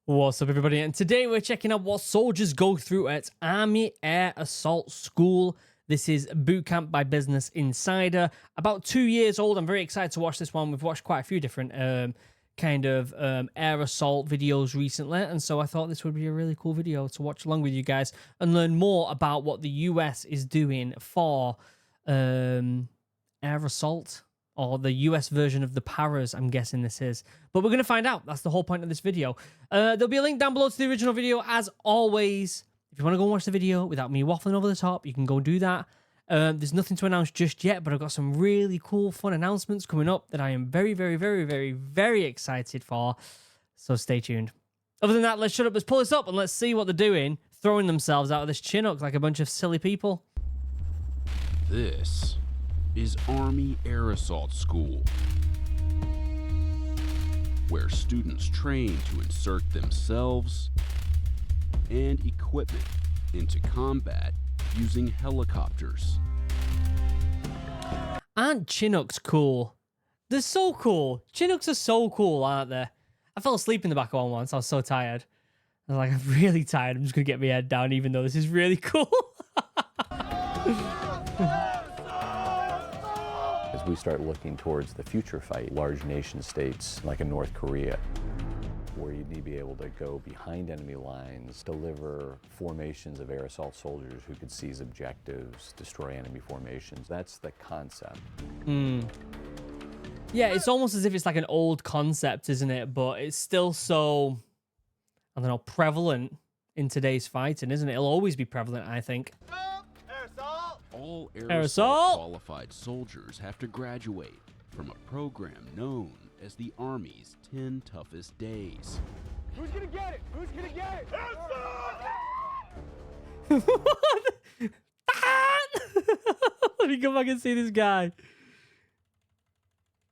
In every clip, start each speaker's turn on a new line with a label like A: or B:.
A: What's up, everybody? And today we're checking out what soldiers go through at Army Air Assault School. This is Boot Camp by Business Insider. About 2 years old. I'm very excited to watch this one. We've watched quite a few different air assault videos recently, and so I thought this would be a really cool video to watch along with you guys and learn more about what the US is doing for air assault. Or the US version of the Paras, I'm guessing this is. But we're going to find out. That's the whole point of this video. There'll be a link down below to the original video, as always. If you want to go and watch the video without me waffling over the top, you can go do that. There's nothing to announce just yet, but I've got some really cool, fun announcements coming up that I am very, very, very, very, very excited for. So stay tuned. Other than that, let's shut up, let's pull this up, and let's see what they're doing, throwing themselves out of this Chinook like a bunch of silly people.
B: This is Army Air Assault School, where students train to insert themselves and equipment into combat using helicopters.
A: Aren't Chinooks cool? They're so cool. Chinooks are so cool, aren't they? I fell asleep in the back of one once. I was so tired. I was like, I'm really tired. I'm just going to get my head down, even though this is really cool.
C: As we start looking towards the future fight, large nation states like in North Korea, where you need to be able to go behind enemy lines, deliver formations of air assault soldiers who could seize objectives, destroy enemy formations. That's the concept.
A: Yeah, it's almost as if it's like an old concept, isn't it? But it's still so, I don't know, prevalent in today's fighting, isn't it? It'll always be prevalent, I think.
B: All
A: Air
B: air
A: assault
B: assault qualified soldiers have to graduate from a program known as the Army's 10 Toughest Days.
D: Who's gonna get it? Who's gonna get it?
A: Let me go back and see this guy.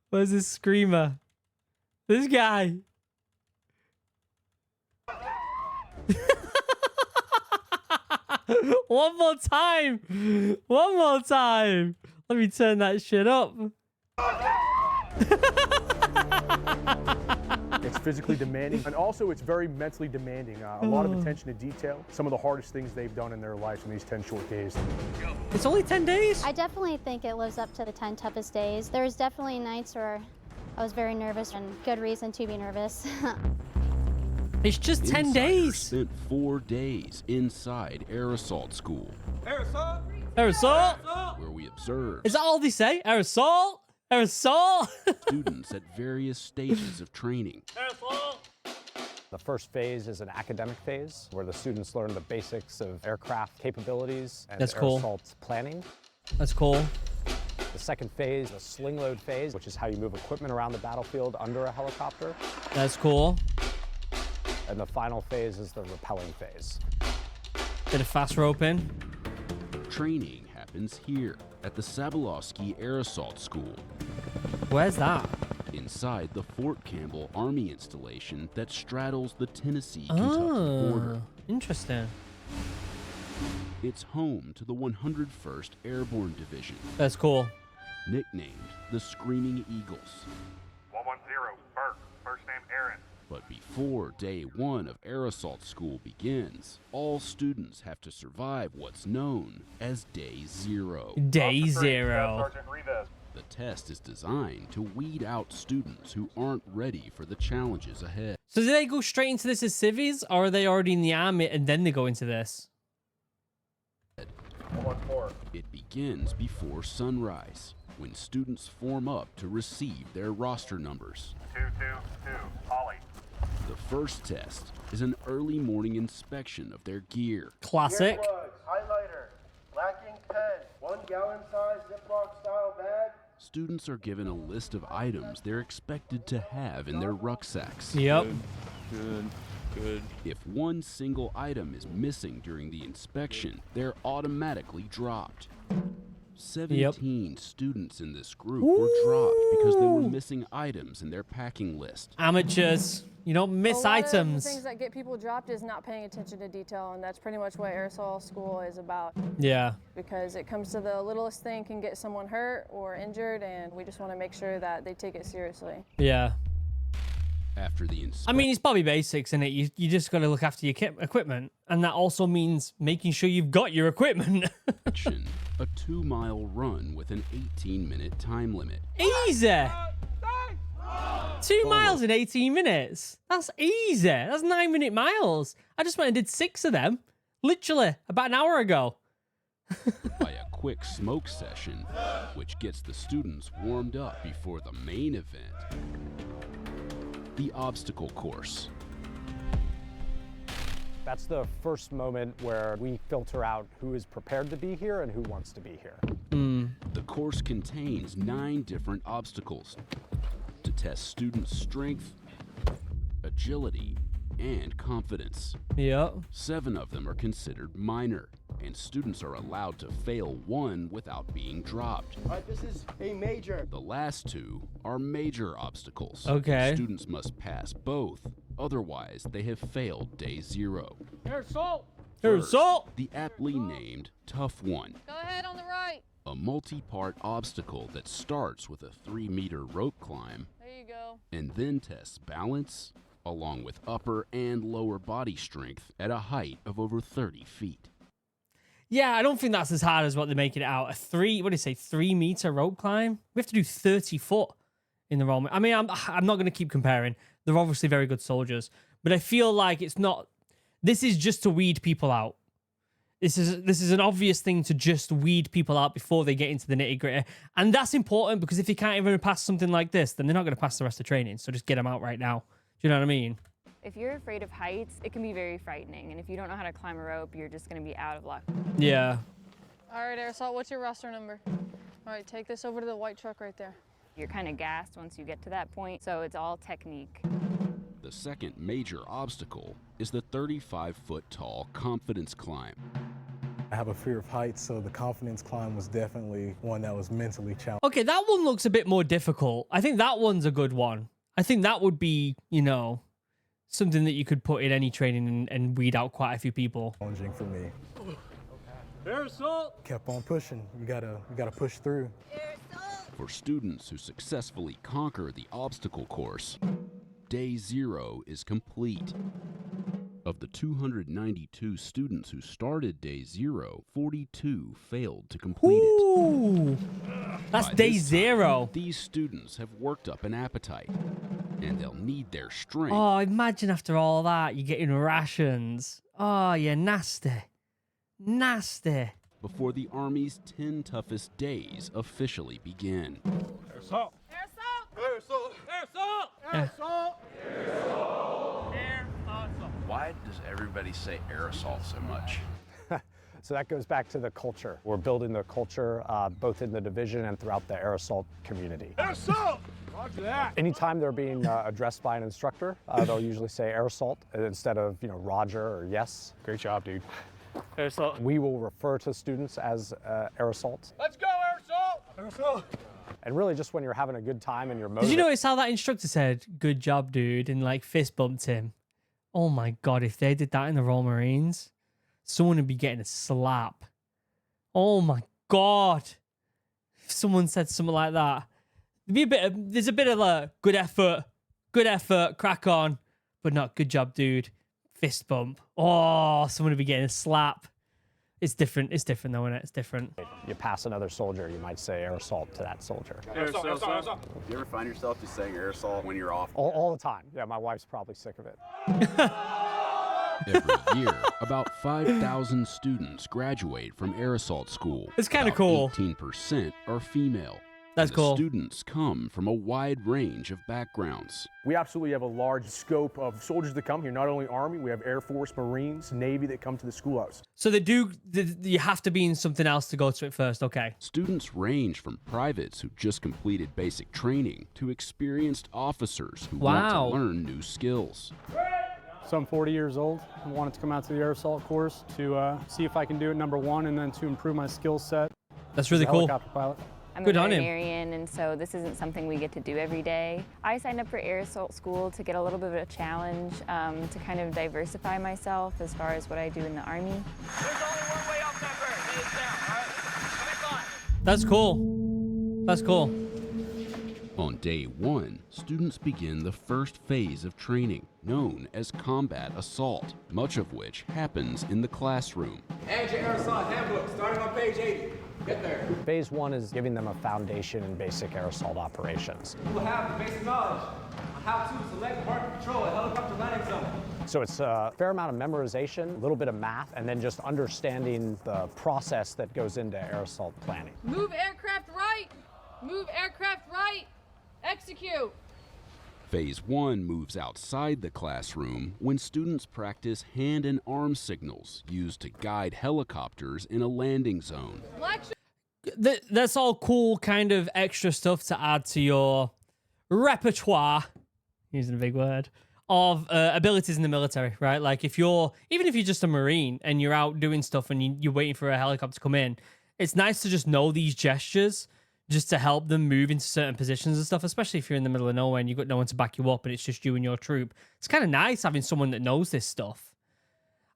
A: Where's this screamer? This guy. One more time. One more time. Let me turn that shit up.
D: It's physically demanding, and also it's very mentally demanding. A lot of attention to detail. Some of the hardest things they've done in their lives in these 10 short days.
A: It's only 10 days?
E: I definitely think it lives up to the 10 toughest days. There's definitely nights where I was very nervous, and good reason to be nervous.
A: It's just 10
B: Insiders
A: days.
B: Spent 4 days inside Air Assault School,
A: Air assault.
B: where we observed
A: Is that all they say? Air assault. Air assault.
B: students at various stages of training.
A: Air assault.
F: The first phase is an academic phase where the students learn the basics of aircraft capabilities and
A: That's
F: air
A: cool.
F: assault planning.
A: That's cool.
F: The second phase, the sling load phase, which is how you move equipment around the battlefield under a helicopter.
A: That's cool.
F: And the final phase is the rappelling phase.
A: Bit of fast roping.
B: Training happens here at the Sabalovsky Air Assault School,
A: Where's that?
B: inside the Fort Campbell Army installation that straddles the Tennessee-Kentucky border.
A: Interesting.
B: It's home to the 101st Airborne Division,
A: That's cool.
B: nicknamed the Screaming Eagles.
G: 110, Burke, first name Aaron.
B: But before day one of Air Assault School begins, all students have to survive what's known as Day Zero.
A: Day
G: Officer 3,
A: zero.
G: Sergeant Rivas.
B: The test is designed to weed out students who aren't ready for the challenges ahead.
A: So do they go straight into this as civvies, or are they already in the army and then they go into this?
G: 114.
B: It begins before sunrise, when students form up to receive their roster numbers.
G: 222, Holly.
B: The first test is an early morning inspection of their gear.
A: Classic.
H: Earplugs, highlighter, lacking pen, 1 gallon size Ziploc style bag.
B: Students are given a list of items they're expected to have in their rucksacks.
A: Yep.
B: Good. If one single item is missing during the inspection, they're automatically dropped. 17 students in this group were dropped because they were missing items in their packing list.
A: Amateurs. You don't miss
I: A lot
A: items.
I: of the things that get people dropped is not paying attention to detail, and that's pretty much what air assault school is about.
A: Yeah.
I: Because it comes to the littlest thing can get someone hurt or injured, and we just want to make sure that they take it seriously.
A: Yeah.
B: After the
A: I
B: inspection,
A: mean, it's probably basics, isn't it? You just got to look after your equipment, and that also means making sure you've got your equipment.
B: a 2-mile run with an 18-minute time limit.
A: Easy. 2 miles in 18 minutes. That's easy. That's 9-minute miles. I just went and did 6 of them, literally about an hour ago.
B: By a quick smoke session, which gets the students warmed up before the main event, the obstacle course.
F: That's the first moment where we filter out who is prepared to be here and who wants to be here.
B: The course contains 9 different obstacles to test students' strength, agility, and confidence.
A: Yep.
B: 7 of them are considered minor, and students are allowed to fail 1 without being dropped.
H: All right, this is a major.
B: The last 2 are major obstacles.
A: Okay.
B: Students must pass both, otherwise they have failed day 0.
A: Here's
B: First,
A: salt.
B: the aptly named Tough One.
I: Go ahead on the right.
B: A multi-part obstacle that starts with a 3-meter rope climb
I: There you go.
B: and then tests balance, along with upper and lower body strength at a height of over 30 feet.
A: Yeah, I don't think that's as hard as what they're making it out. A 3-meter rope climb? We have to do 30 foot in the Roman. I mean, I'm not going to keep comparing. They're obviously very good soldiers, but I feel like it's not. This is just to weed people out. This is an obvious thing to just weed people out before they get into the nitty gritty, and that's important because if you can't even pass something like this, then they're not going to pass the rest of training. So just get them out right now. Do you know what I mean?
J: If you're afraid of heights, it can be very frightening. And if you don't know how to climb a rope, you're just going to be out of luck.
A: Yeah.
I: All right, Air Assault, what's your roster number? All right, take this over to the white truck right there.
J: You're kind of gassed once you get to that point, so it's all technique.
B: The second major obstacle is the 35-foot tall confidence climb.
K: I have a fear of heights, so the confidence climb was definitely one that was mentally challenging.
A: Okay, that one looks a bit more difficult. I think that one's a good one. I think that would be, you know, something that you could put in any training and weed out quite a few people.
K: Challenging for me.
A: Air Assault!
K: Kept on pushing. You gotta push through.
B: For students who successfully conquer the obstacle course, day 0 is complete. Of the 292 students who started day 0, 42 failed to complete
A: Ooh, that's
B: By
A: day
B: this time,
A: 0.
B: These students have worked up an appetite, and they'll need their strength.
A: Oh, imagine after all that, you're getting rations. Oh, you're nasty. Nasty.
B: Before the Army's 10 toughest days officially begin.
G: Air assault!
I: Air Assault!
G: Air assault!
I: Air Assault!
G: Air assault!
I: Air Assault! Air Assault!
L: Why does everybody say air assault so much?
F: So that goes back to the culture. We're building the culture both in the division and throughout the air assault community.
G: Air assault! Roger that!
F: Anytime they're being addressed by an instructor, they'll usually say air assault instead of, you know, Roger or yes.
D: Great job, dude.
A: Air Assault.
F: We will refer to students as air assault.
G: Let's go, Air assault! Air assault!
F: And really just when you're having a good time and you're
A: Did
F: motivated.
A: you notice how that instructor said, "Good job, dude," and like fist bumped him? Oh my God, if they did that in the Royal Marines, someone would be getting a slap. Oh my God. If someone said something like that, there's a bit of a good effort, crack on, but not good job, dude. Fist bump. Oh, someone would be getting a slap. It's different. It's different though, isn't it? It's different.
F: You pass another soldier, you might say air assault to that soldier.
G: Air assault! Air assault! Air assault!
L: Do you ever find yourself just saying air assault when you're off?
F: All the time. Yeah, my wife's probably sick of it.
B: Every year, about 5,000 students graduate from air assault school.
A: It's kinda
B: About
A: cool.
B: 18% are female.
A: That's
B: and
A: cool.
B: The students come from a wide range of backgrounds.
D: We absolutely have a large scope of soldiers that come here, not only Army, we have Air Force, Marines, Navy that come to the schoolhouse.
A: So you have to be in something else to go to it first, okay.
B: Students range from privates who just completed basic training to experienced officers who want to learn new skills.
M: So I'm 40 years old. I wanted to come out to the air assault course to see if I can do it, number one, and then to improve my skill set.
A: That's really
M: as a
A: cool.
M: Helicopter pilot.
J: I'm
A: Good
J: a
A: on him.
J: veterinarian, and so this isn't something we get to do every day. I signed up for air assault school to get a little bit of a challenge, to kind of diversify myself as far as what I do in the Army.
G: There's only one way up that bird. Lay it down, all right? Come on.
A: That's cool. That's cool.
B: On day 1, students begin the first phase of training, known as combat assault, much of which happens in the classroom.
G: And your aerosol handbook, starting on page 80. Get there.
F: Phase 1 is giving them a foundation in basic air assault operations.
G: You will have the basic knowledge on how to select, mark, and control a helicopter landing zone.
F: So it's a fair amount of memorization, a little bit of math, and then just understanding the process that goes into air assault planning.
I: Move aircraft right. Move aircraft right. Execute.
B: Phase 1 moves outside the classroom when students practice hand and arm signals used to guide helicopters in a landing zone.
A: That's all cool kind of extra stuff to add to your repertoire, using a big word, of abilities in the military, right? Like even if you're just a Marine and you're out doing stuff and you're waiting for a helicopter to come in, it's nice to just know these gestures just to help them move into certain positions and stuff, especially if you're in the middle of nowhere and you've got no one to back you up and it's just you and your troop. It's kind of nice having someone that knows this stuff.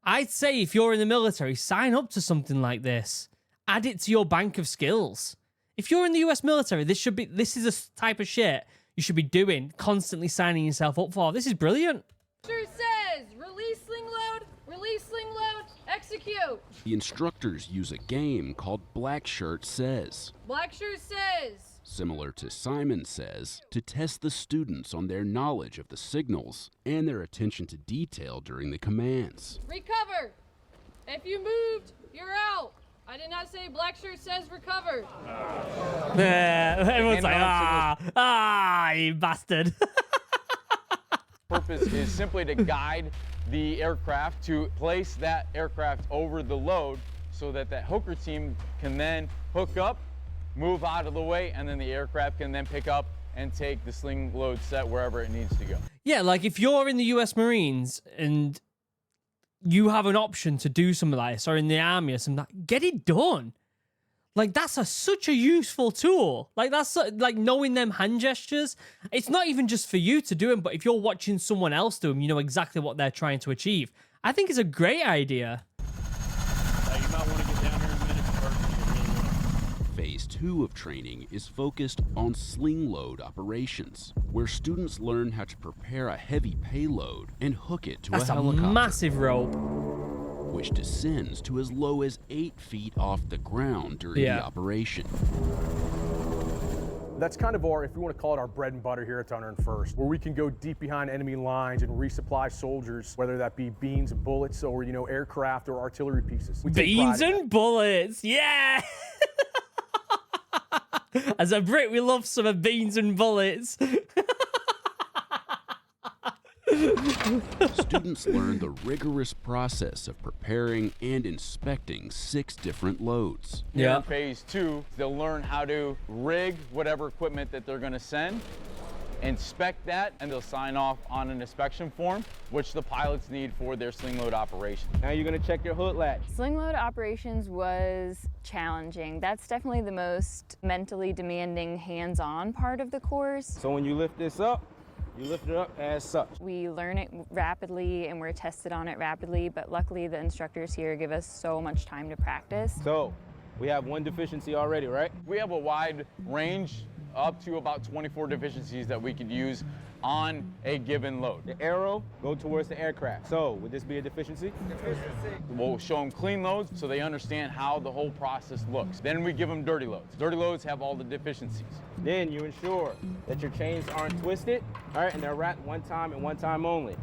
A: I'd say if you're in the military, sign up to something like this. Add it to your bank of skills. If you're in the US military, this is a type of shit you should be doing, constantly signing yourself up for. This is brilliant.
I: Sure says, release sling load, execute.
B: The instructors use a game called Black Shirt Says,
I: Black shirt says.
B: similar to Simon Says, to test the students on their knowledge of the signals and their attention to detail during the commands.
I: Recover. If you moved, you're out. I did not say black shirt says recover.
A: Everyone's like, you bastard.
N: Purpose is simply to guide the aircraft to place that aircraft over the load so that that hooker team can then hook up, move out of the way, and then the aircraft can then pick up and take the sling load set wherever it needs to go.
A: Yeah, like if you're in the US Marines and you have an option to do something like this, or in the army or something, get it done. Like, that's such a useful tool. Like, that's like knowing them hand gestures. It's not even just for you to do them, but if you're watching someone else do them, you know exactly what they're trying to achieve. I think it's a great idea.
G: You might want to get down here in a minute first.
B: Phase 2 of training is focused on sling load operations, where students learn how to prepare a heavy payload and hook it to
A: That's
B: a helicopter,
A: massive rope,
B: which descends to as low as 8 feet off the ground during the operation.
D: That's kind of our, if you want to call it our bread and butter here at 101st, where we can go deep behind enemy lines and resupply soldiers, whether that be beans and bullets or, aircraft or artillery pieces.
A: Beans and bullets, yeah! As a Brit, we love some beans and bullets.
B: Students learn the rigorous process of preparing and inspecting 6 different loads.
N: In phase 2, they'll learn how to rig whatever equipment that they're going to send, inspect that, and they'll sign off on an inspection form, which the pilots need for their sling load operation.
G: Now you're going to check your hood latch.
J: Sling load operations was challenging. That's definitely the most mentally demanding hands-on part of the course.
G: So when you lift this up, you lift it up as such.
J: We learn it rapidly and we're tested on it rapidly, but luckily the instructors here give us so much time to practice.
G: So we have one deficiency already, right?
N: We have a wide range, up to about 24 deficiencies that we could use on a given load.
G: The arrow go towards the aircraft. So would this be a deficiency?
N: We'll show them clean loads so they understand how the whole process looks. Then we give them dirty loads. Dirty loads have all the deficiencies.
G: Then you ensure that your chains aren't twisted, all right, and they're wrapped one time and one time only.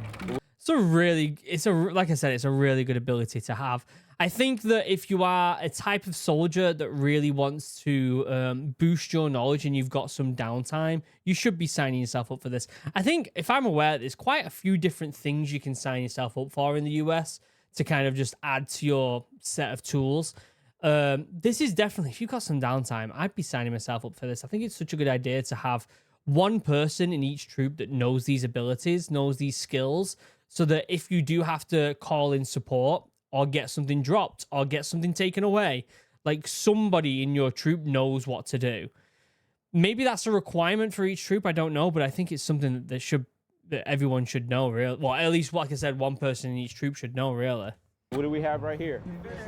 A: Like I said, it's a really good ability to have. I think that if you are a type of soldier that really wants to boost your knowledge and you've got some downtime, you should be signing yourself up for this. I think, if I'm aware, there's quite a few different things you can sign yourself up for in the US to kind of just add to your set of tools. This is definitely, if you've got some downtime, I'd be signing myself up for this. I think it's such a good idea to have one person in each troop that knows these abilities, knows these skills, so that if you do have to call in support or get something dropped or get something taken away, like somebody in your troop knows what to do. Maybe that's a requirement for each troop, I don't know, but I think it's something that everyone should know, really. Well, at least, like I said, one person in each troop should know, really.
G: What do we have right here?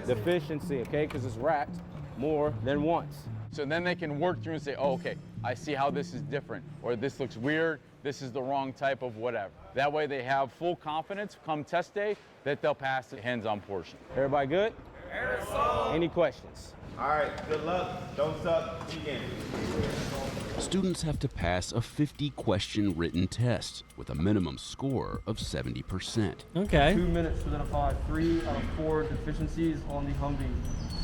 G: Deficiency, okay, because it's wrapped more than once.
N: So then they can work through and say, oh, okay, I see how this is different, or this looks weird, this is the wrong type of whatever. That way they have full confidence come test day that they'll pass the hands-on portion.
G: Everybody good? Any questions?
H: All right, good luck. Don't suck. Begin.
B: Students have to pass a 50-question written test with a minimum score of 70%.
A: Okay.
O: 2 minutes to identify 3 out of 4 deficiencies on the Humvee.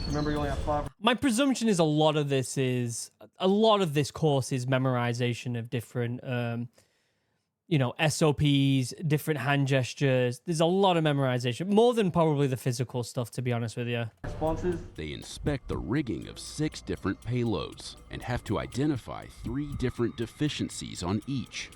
O: Remember, you only have 5.
A: My presumption is a lot of this course is memorization of different, SOPs, different hand gestures. There's a lot of memorization, more than probably the physical stuff, to be honest with you.
O: Responses.
B: They inspect the rigging of 6 different payloads and have to identify 3 different deficiencies on each.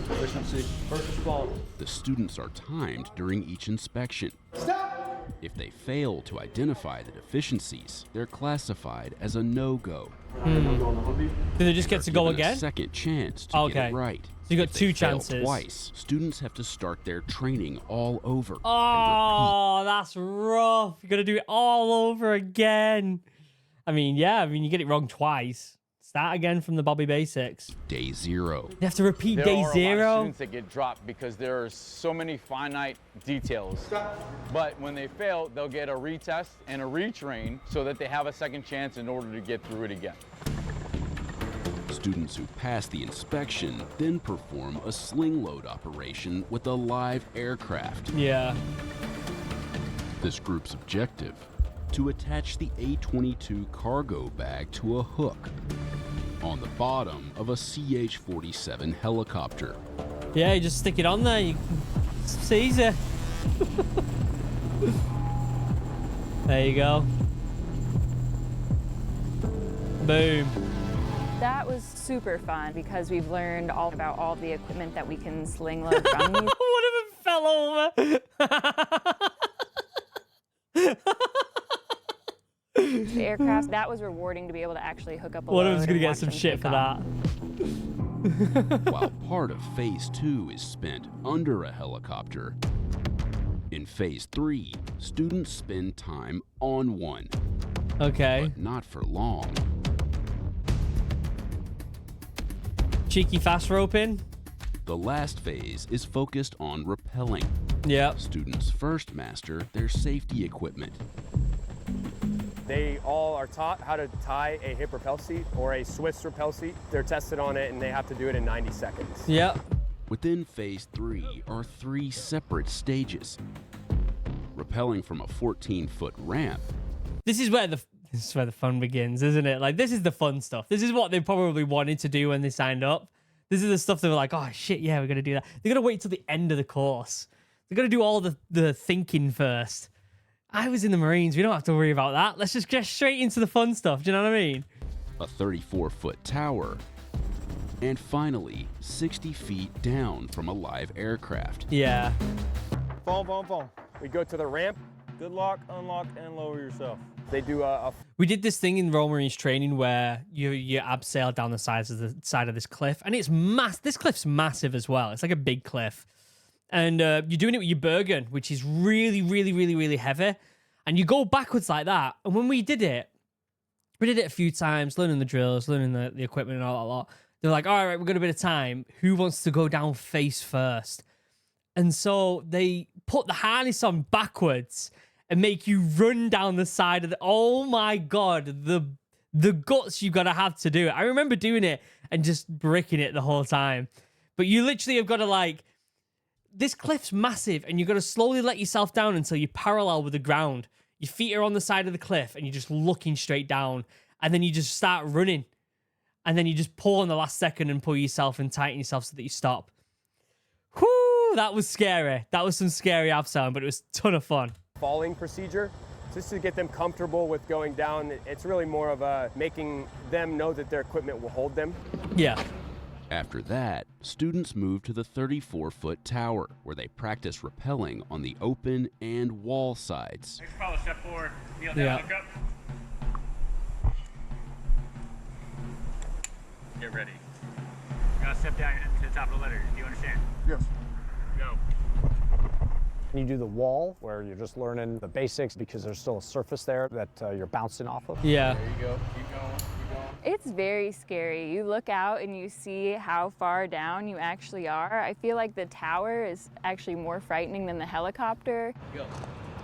O: Deficiency. First response.
B: The students are timed during each inspection.
H: Stop!
B: If they fail to identify the deficiencies, they're classified as a no-go.
A: Do they just get to go
B: Given a
A: again?
B: second chance to get it right.
A: So you got
B: If they
A: 2
B: fail
A: chances.
B: Twice, students have to start their training all over.
A: Oh, that's rough. You got to do it all over again. You get it wrong twice. Start again from the Bobby basics.
B: Day 0.
A: You have to repeat
N: There
A: day
N: are
A: 0.
N: a lot of students that get dropped because there are so many finite details. But when they fail, they'll get a retest and a retrain so that they have a second chance in order to get through it again.
B: Students who pass the inspection then perform a sling load operation with a live aircraft.
A: Yeah.
B: This group's objective: to attach the A-22 cargo bag to a hook on the bottom of a CH-47 helicopter.
A: Yeah, you just stick it on there. It's easy. There you go. Boom.
J: That was super fun because we've learned all about all the equipment that we can sling load from these.
A: One of them fell over.
J: The aircraft. That was rewarding to be able to actually hook up a
A: One of
J: load
A: them's gonna
J: and
A: get
J: watch
A: some
J: them
A: shit
J: take
A: for
J: off.
A: that.
B: While part of Phase 2 is spent under a helicopter, in Phase 3, students spend time on one.
A: Okay.
B: But not for long.
A: Cheeky fast roping.
B: The last phase is focused on rappelling.
A: Yeah.
B: Students first master their safety equipment.
G: They all are taught how to tie a hip rappel seat or a Swiss rappel seat. They're tested on it and they have to do it in 90 seconds.
A: Yeah.
B: Within Phase 3 are 3 separate stages. Rappelling from a 14-foot ramp.
A: This is where the fun begins, isn't it? Like, this is the fun stuff. This is what they probably wanted to do when they signed up. This is the stuff they were like, oh shit, yeah, we're gonna do that. They're gonna wait till the end of the course. They're gonna do all the thinking first. I was in the Marines. We don't have to worry about that. Let's just get straight into the fun stuff. Do you know what I mean?
B: A 34-foot tower. And finally, 60 feet down from a live aircraft.
A: Yeah.
G: Phone. We go to the ramp. Good luck, unlock, and lower yourself. They do
A: We did this thing in Royal Marines training where you abseil down the side of this cliff, and it's this cliff's massive as well. It's like a big cliff, and you're doing it with your Bergen, which is really, really, really, really heavy, and you go backwards like that. And when we did it a few times, learning the drills, learning the equipment and all that lot. They're like, all right, we've got a bit of time. Who wants to go down face first? And so they put the harness on backwards and make you run down the side of the... Oh my God, the guts you've got to have to do it. I remember doing it and just bricking it the whole time. But you literally have got to like... This cliff's massive and you've got to slowly let yourself down until you're parallel with the ground. Your feet are on the side of the cliff and you're just looking straight down. And then you just start running. And then you just pull in the last second and pull yourself and tighten yourself so that you stop. Whoo, that was scary. That was some scary abseil, but it was a ton of fun.
G: falling procedure, just to get them comfortable with going down. It's really more of making them know that their equipment will hold them.
A: Yeah.
B: After that, students move to the 34-foot tower, where they practice rappelling on the open and wall sides.
P: Next follow, step 4, kneel down, look up. Get ready. You're gonna step down to the top of the ladder. Do you understand?
K: Yes.
P: Go.
F: You do the wall, where you're just learning the basics because there's still a surface there that you're bouncing off of.
A: Yeah.
G: There you go. Keep going. Keep going.
J: It's very scary. You look out and you see how far down you actually are. I feel like the tower is actually more frightening than the helicopter.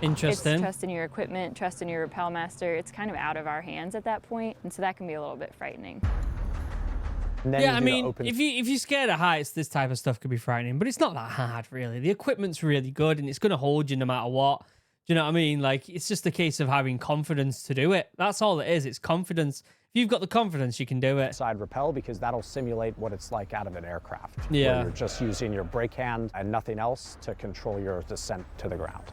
A: Interesting.
J: It's trust in your equipment, trust in your rappel master. It's kind of out of our hands at that point, and so that can be a little bit frightening.
A: Yeah, I mean, if you're scared of heights, this type of stuff could be frightening, but it's not that hard, really. The equipment's really good, and it's going to hold you no matter what. Do you know what I mean? Like, it's just a case of having confidence to do it. That's all it is. It's confidence. If you've got the confidence, you can do it.
F: Side rappel, because that'll simulate what it's like out of an aircraft.
A: Yeah.
F: Where you're just using your brake hand and nothing else to control your descent to the ground.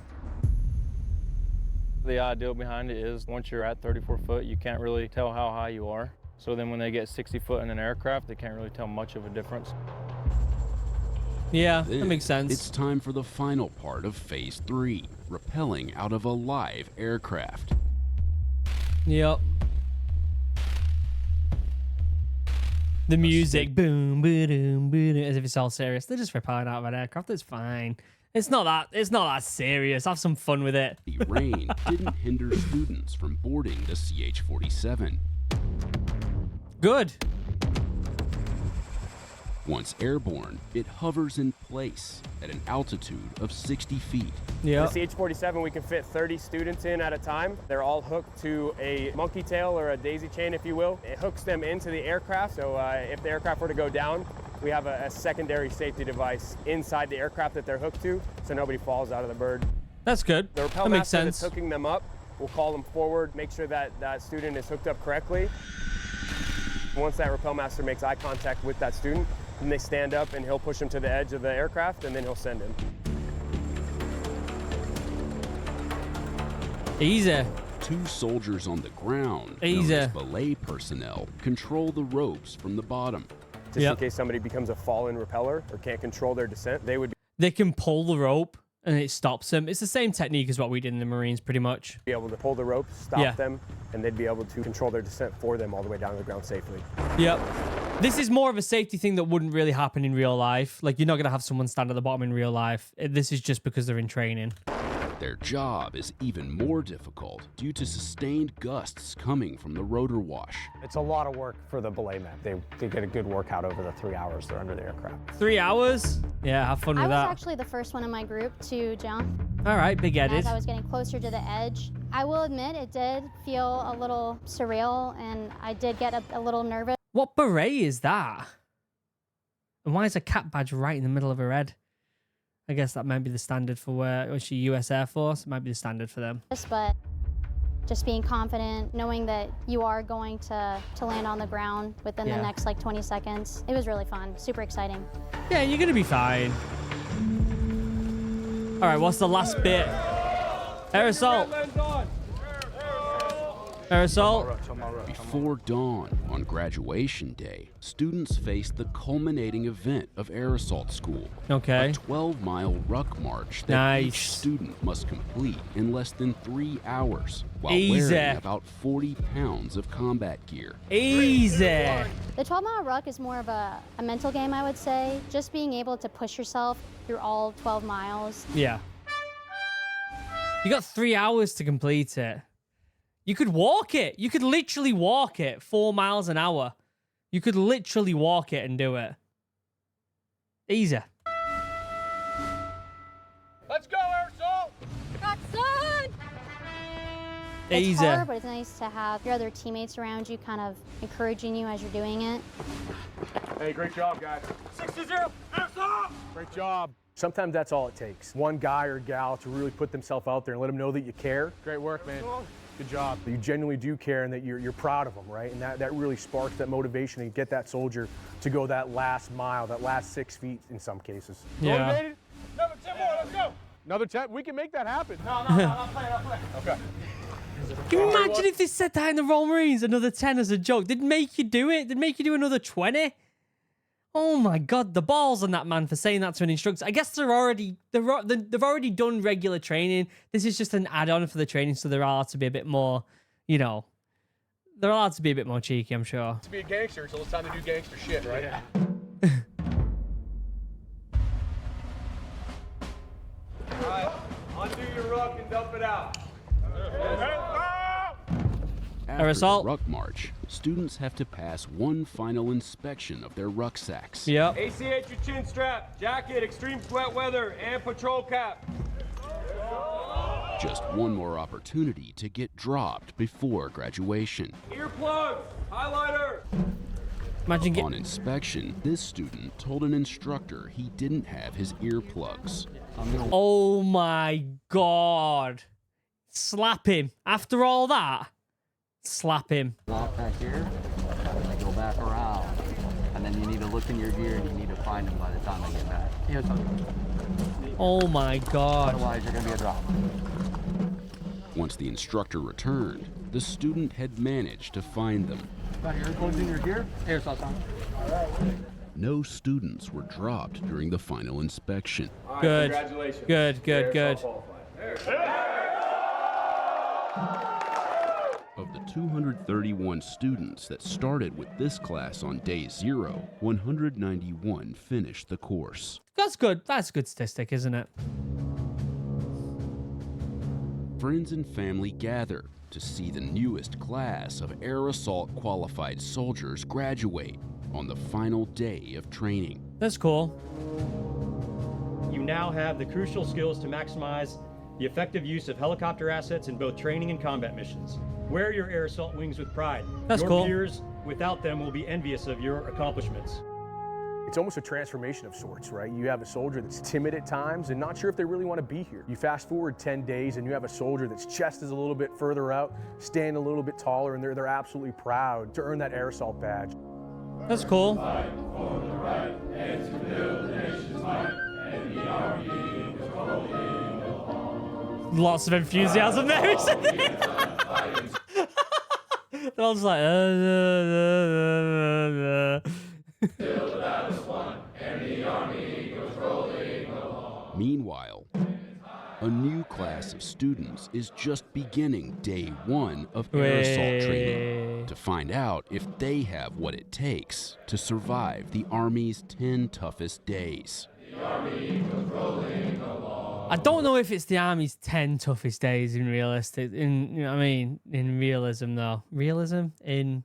O: The idea behind it is once you're at 34 foot, you can't really tell how high you are. So then when they get 60 foot in an aircraft, they can't really tell much of a difference.
A: Yeah,
B: Then
A: that makes sense.
B: It's time for the final part of Phase 3, rappelling out of a live aircraft.
A: Yep. The music, boom, boom, boom, as if it's all serious. They're just rappelling out of an aircraft. It's fine. It's not that serious. Have some fun with it.
B: The rain didn't hinder students from boarding the CH-47.
A: Good.
B: Once airborne, it hovers in place at an altitude of 60 feet.
A: Yeah.
G: The CH-47, we can fit 30 students in at a time. They're all hooked to a monkey tail or a daisy chain, if you will. It hooks them into the aircraft, so if the aircraft were to go down, we have a secondary safety device inside the aircraft that they're hooked to, so nobody falls out of the bird.
A: That's good.
G: The rappel
A: That makes
G: master
A: sense.
G: that's hooking them up will call them forward, make sure that that student is hooked up correctly. Once that rappel master makes eye contact with that student, then they stand up and he'll push them to the edge of the aircraft and then he'll send him.
A: Easy.
B: 2 soldiers on the ground, known
A: Easy.
B: as belay personnel, control the ropes from the bottom.
G: Just in case somebody becomes a fallen rappeller or can't control their descent,
A: They can pull the rope and it stops them. It's the same technique as what we did in the Marines, pretty much.
G: be able to pull the rope, stop them, and they'd be able to control their descent for them all the way down to the ground safely.
A: Yep. This is more of a safety thing that wouldn't really happen in real life. Like, you're not going to have someone stand at the bottom in real life. This is just because they're in training.
B: Their job is even more difficult due to sustained gusts coming from the rotor wash.
F: It's a lot of work for the belay men. They get a good workout over the 3 hours they're under the aircraft.
A: 3 hours? Yeah, have fun
E: I
A: with
E: was
A: that.
E: actually the first one in my group to jump.
A: All right, big-headed.
E: As I was getting closer to the edge, I will admit it did feel a little surreal, and I did get a little nervous.
A: What beret is that? And why is a cap badge right in the middle of her head? I guess that might be the standard for where, was she US Air Force? It might be the standard for them.
E: But just being confident, knowing that you are going to land on the ground within the next like 20 seconds. It was really fun, super exciting.
A: Yeah, you're going to be fine. All right, what's the last bit? Air assault. Air assault.
B: Before dawn on graduation day, students face the culminating event of air assault school.
A: Okay.
B: A 12-mile ruck march that each
A: Nice.
B: student must complete in less than 3 hours while
A: Easy.
B: wearing about 40 pounds of combat gear.
A: Easy.
E: The 12-mile ruck is more of a mental game, I would say. Just being able to push yourself through all 12 miles.
A: Yeah. You got 3 hours to complete it. You could walk it. You could literally walk it 4 miles an hour. You could literally walk it and do it. Easy.
I: Let's go, air assault! Got sun!
E: It's
A: Easy.
E: hard, but it's nice to have your other teammates around you kind of encouraging you as you're doing it.
D: Hey, great job, guys.
I: 60-0, air assault!
D: Great job. Sometimes that's all it takes. One guy or gal to really put themselves out there and let them know that you care. Great work, man. Good job. You genuinely do care and that you're proud of them, right? And that really sparks that motivation and get that soldier to go that last mile, that last 6 feet in some cases.
A: Yeah.
D: Motivated?
I: Another 10 more, let's go!
D: Another 10? We can make that happen.
I: No, not play.
D: Okay.
A: Can you imagine if they said that in the Royal Marines, another 10 as a joke? They'd make you do it. They'd make you do another 20. Oh my God, the balls on that man for saying that to an instructor. I guess they've already done regular training. This is just an add-on for the training, so they're allowed to be a bit more, you know, they're allowed to be a bit more cheeky, I'm sure.
D: To be a gangster, so it's time to do gangster shit, right? Yeah.
O: All right, undo your ruck and dump it out.
B: After
A: Aerosol.
B: the ruck march, students have to pass one final inspection of their rucksacks.
A: Yep.
G: ACH your chin strap, jacket, extreme wet weather, and patrol cap.
B: Just one more opportunity to get dropped before graduation.
G: Earplugs, highlighter.
A: Imagine
B: On inspection, this student told an instructor he didn't have his earplugs.
A: Oh my God. Slap him. After all that, slap him.
Q: Walk back here, and then go back around. And then you need to look in your gear and you need to find them by the time I get back.
A: Oh my God.
Q: Otherwise, you're going to be a drop.
B: Once the instructor returned, the student had managed to find them.
Q: Got your earplugs in your gear? Aerosol time. All right.
B: No students were dropped during the final inspection.
A: Good.
G: Congratulations.
A: Good.
B: Of the 231 students that started with this class on day 0, 191 finished the course.
A: That's good. That's a good statistic, isn't it?
B: Friends and family gather to see the newest class of air assault qualified soldiers graduate on the final day of training.
A: That's cool.
R: You now have the crucial skills to maximize the effective use of helicopter assets in both training and combat missions. Wear your air assault wings with pride.
A: That's
R: your
A: cool.
R: peers, without them, will be envious of your accomplishments.
D: It's almost a transformation of sorts, right? You have a soldier that's timid at times and not sure if they really want to be here. You fast forward 10 days and you have a soldier that's chest is a little bit further out, stand a little bit taller, and they're absolutely proud to earn that air assault badge.
A: That's cool. Lots of enthusiasm there, isn't there? They're all just like,
B: Meanwhile, a new class of students is just beginning day 1 of air assault training to find out if they have what it takes to survive the Army's 10 toughest days.
A: I don't know if it's the Army's 10 toughest days in realism though. Realism? In,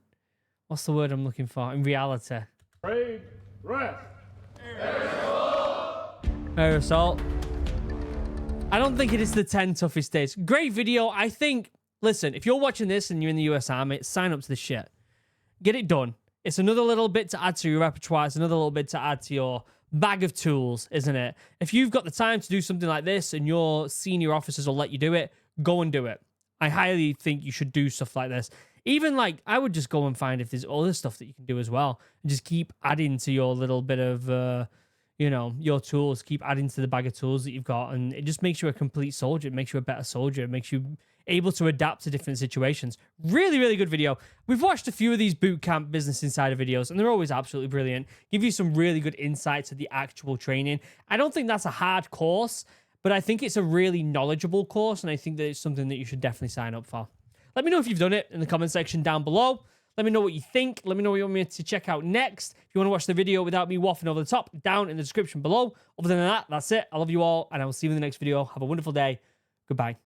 A: what's the word I'm looking for? In reality.
G: Trade, rest.
A: Air assault. I don't think it is the 10 toughest days. Great video. I think, listen, if you're watching this and you're in the US Army, sign up to this shit. Get it done. It's another little bit to add to your repertoire. It's another little bit to add to your bag of tools, isn't it? If you've got the time to do something like this and your senior officers will let you do it, go and do it. I highly think you should do stuff like this. Even like, I would just go and find if there's other stuff that you can do as well. And just keep adding to your little bit of, your tools. Keep adding to the bag of tools that you've got. And it just makes you a complete soldier. It makes you a better soldier. It makes you able to adapt to different situations. Really, really good video. We've watched a few of these boot camp Business Insider videos, and they're always absolutely brilliant. Give you some really good insights of the actual training. I don't think that's a hard course, but I think it's a really knowledgeable course, and I think that it's something that you should definitely sign up for. Let me know if you've done it in the comment section down below. Let me know what you think. Let me know what you want me to check out next. If you want to watch the video without me waffling over the top, down in the description below. Other than that, that's it. I love you all, and I will see you in the next video. Have a wonderful day. Goodbye.